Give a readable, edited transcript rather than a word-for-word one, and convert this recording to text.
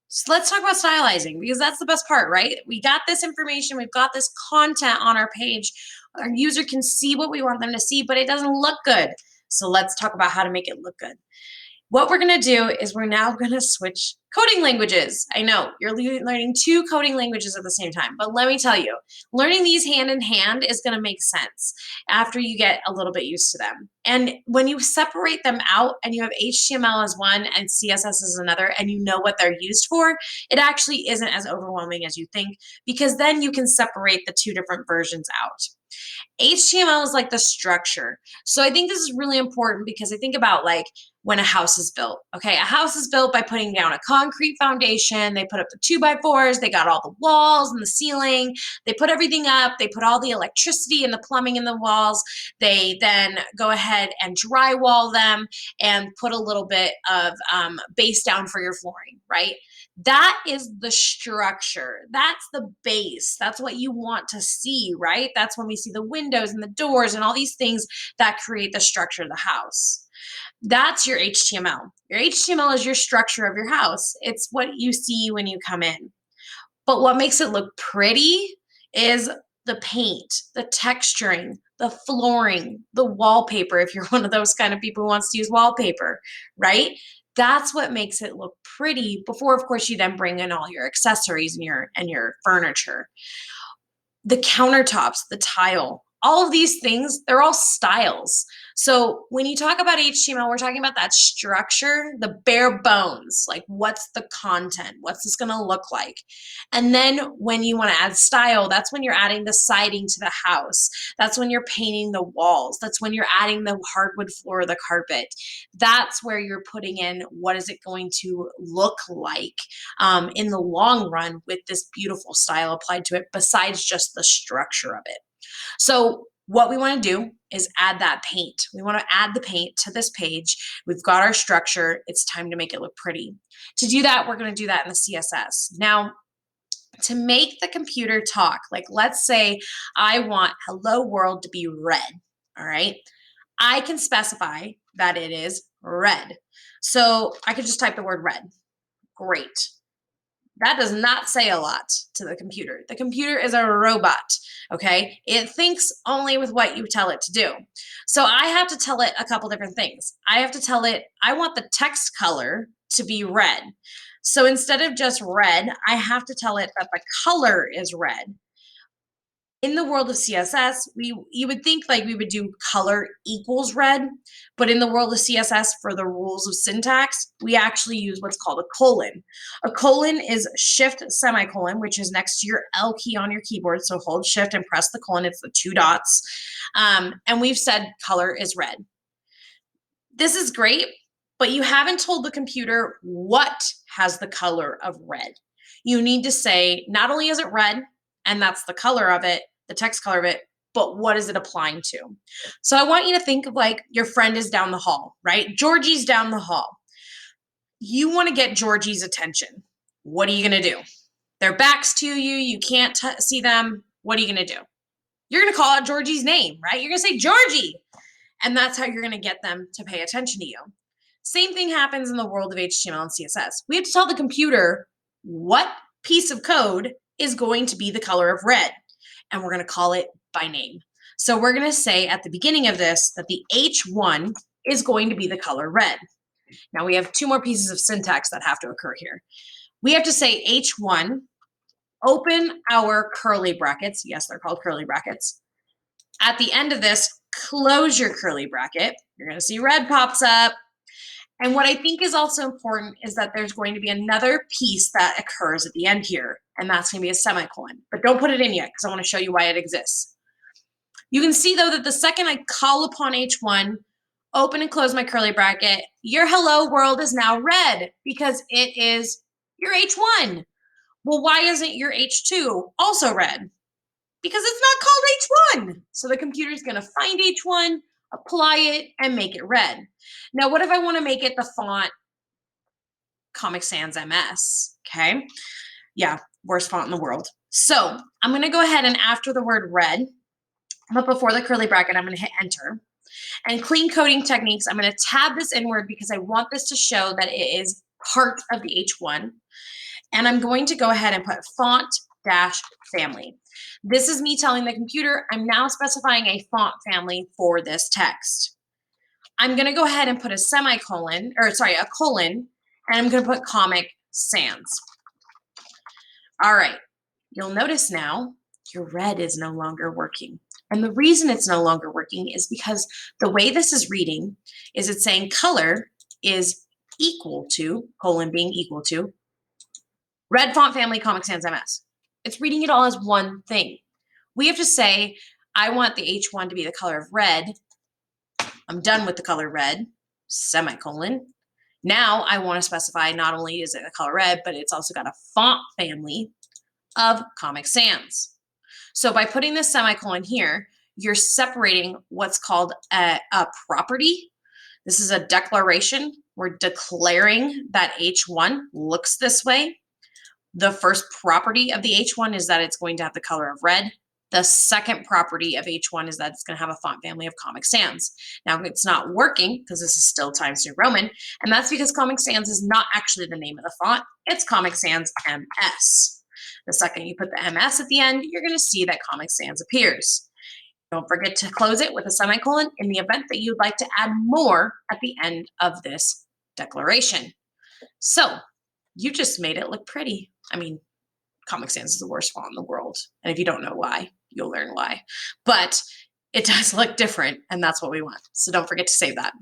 So let's talk about stylizing because that's the best part, right? We got this information, we've got this content on our page. Our user can see what we want them to see, but it doesn't look good. So let's talk about how to make it look good. What we're going to do is we're now going to switch coding languages. I know you're learning two coding languages at the same time, but let me tell you, learning these hand in hand is going to make sense after you get a little bit used to them. And when you separate them out and you have HTML as one and CSS as another, and you know what they're used for, it actually isn't as overwhelming as you think, because then you can separate the two different versions out. HTML is like the structure. So I think this is really important because I think about like when a house is built. Okay, a house is built by putting down a concrete foundation. They put up the 2x4s, they got all the walls and the ceiling, they put everything up, they put all the electricity and the plumbing in the walls. They then go ahead and drywall them and put a little bit of base down for your flooring, right? That is the structure. That's the base. That's what you want to see, right? That's when we see the windows and the doors and all these things that create the structure of the house. That's your HTML. Your HTML is your structure of your house. It's what you see when you come in. But what makes it look pretty is the paint, the texturing, the flooring, the wallpaper, if you're one of those kind of people who wants to use wallpaper, right? That's what makes it look pretty before, of course, you then bring in all your accessories and your furniture. The countertops, the tile, all of these things, they're all styles. So when you talk about HTML, we're talking about that structure, the bare bones, like what's the content? What's this going to look like? And then when you want to add style, that's when you're adding the siding to the house. That's when you're painting the walls. That's when you're adding the hardwood floor or the carpet. That's where you're putting in what is it going to look like in the long run with this beautiful style applied to it, besides just the structure of it. So what we want to do is add that paint. We want to add the paint to this page. We've got our structure. It's time to make it look pretty. To do that, we're going to do that in the CSS. Now, to make the computer talk, like let's say I want hello world to be red, all right? I can specify that it is red. So I could just type the word red. Great. That does not say a lot to the computer. The computer is a robot, okay? It thinks only with what you tell it to do. So I have to tell it a couple different things. I have to tell it, I want the text color to be red. So instead of just red, I have to tell it that the color is red. In the world of CSS, you would think like we would do color equals red, but in the world of CSS, for the rules of syntax, we actually use what's called a colon. A colon is shift semicolon, which is next to your L key on your keyboard. So hold shift and press the colon. It's the two dots. And we've said color is red. This is great, but you haven't told the computer what has the color of red. You need to say, not only is it red, and that's the color of it, the text color of it, but what is it applying to? So I want you to think of like your friend is down the hall, right? Georgie's down the hall. You want to get Georgie's attention. What are you going to do? Their back's to you. You can't see them. What are you going to do? You're going to call out Georgie's name, right? You're going to say, Georgie. And that's how you're going to get them to pay attention to you. Same thing happens in the world of HTML and CSS. We have to tell the computer what piece of code is going to be the color of red, and we're going to call it by name. So we're going to say at the beginning of this that the H1 is going to be the color red. Now we have two more pieces of syntax that have to occur here. We have to say H1, open our curly brackets. Yes, they're called curly brackets. At the end of this, close your curly bracket. You're going to see red pops up. And what I think is also important is that there's going to be another piece that occurs at the end here, and that's going to be a semicolon. But don't put it in yet because I want to show you why it exists. You can see, though, that the second I call upon H1, open and close my curly bracket, your hello world is now red because it is your H1. Well, why isn't your H2 also red? Because it's not called H1. So the computer is going to find H1, apply it, and make it red. Now, what if I want to make it the font Comic Sans MS? Okay. Yeah, worst font in the world. So I'm going to go ahead and after the word red, but before the curly bracket, I'm going to hit enter. And clean coding techniques, I'm going to tab this inward because I want this to show that it is part of the H1. And I'm going to go ahead and put font dash family. This is me telling the computer I'm now specifying a font family for this text. I'm going to go ahead and put a semicolon, or sorry, a colon, and I'm going to put Comic Sans. All right, you'll notice now your red is no longer working. And the reason it's no longer working is because the way this is reading is it's saying color is equal to, colon being equal to, red font family Comic Sans MS. It's reading it all as one thing. We have to say, I want the H1 to be the color of red. I'm done with the color red, semicolon. Now I want to specify not only is it a color red, but it's also got a font family of Comic Sans. So by putting this semicolon here, you're separating what's called a property. This is a declaration. We're declaring that H1 looks this way. The first property of the H1 is that it's going to have the color of red. The second property of H1 is that it's going to have a font family of Comic Sans. Now, it's not working because this is still Times New Roman, and that's because Comic Sans is not actually the name of the font. It's Comic Sans MS. The second you put the MS at the end, you're going to see that Comic Sans appears. Don't forget to close it with a semicolon in the event that you'd like to add more at the end of this declaration. So you just made it look pretty. I mean, Comic Sans is the worst font in the world. And if you don't know why, you'll learn why. But it does look different, and that's what we want. So don't forget to save that.